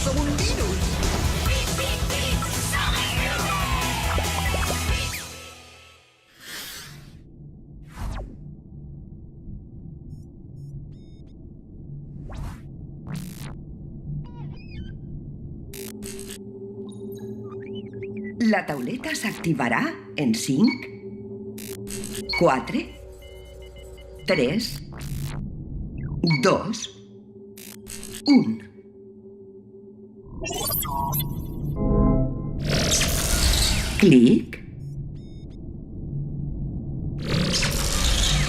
som un virus! La tauleta s'activarà en 5, 4, 3, 2, 1. Clic.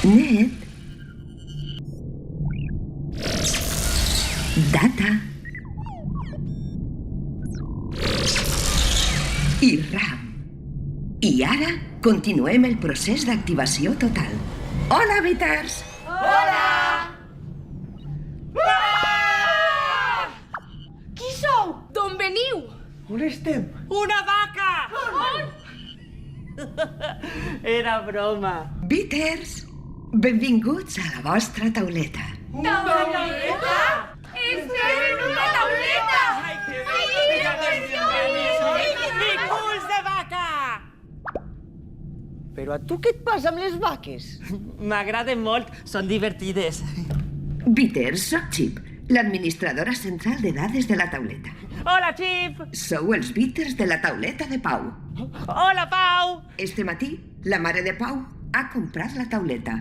Net. Data. I RAM. I ara continuem el procés d'activació total. Hola, Bitters! Hola! Qui sou? D'on veniu? On estem? Una vaca! On? Era broma. Bitters, benvinguts a la vostra tauleta. Tauleta? Estem en una tauleta! Ai, que Ai, bé! que Culs de vaca! Però a tu què et passa amb les vaques? M'agraden molt, són divertides. Bitters, soc Chip, l'administradora central de dades de la tauleta. Hola, Chip! Sou els Bitters de la tauleta de Pau. Hola, Pau! Este matí, la mare de Pau ha comprat la tauleta.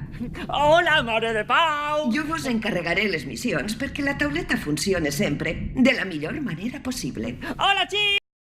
Hola, mare de Pau! Jo vos encarregaré les missions perquè la tauleta funcione sempre de la millor manera possible. Hola, Chip!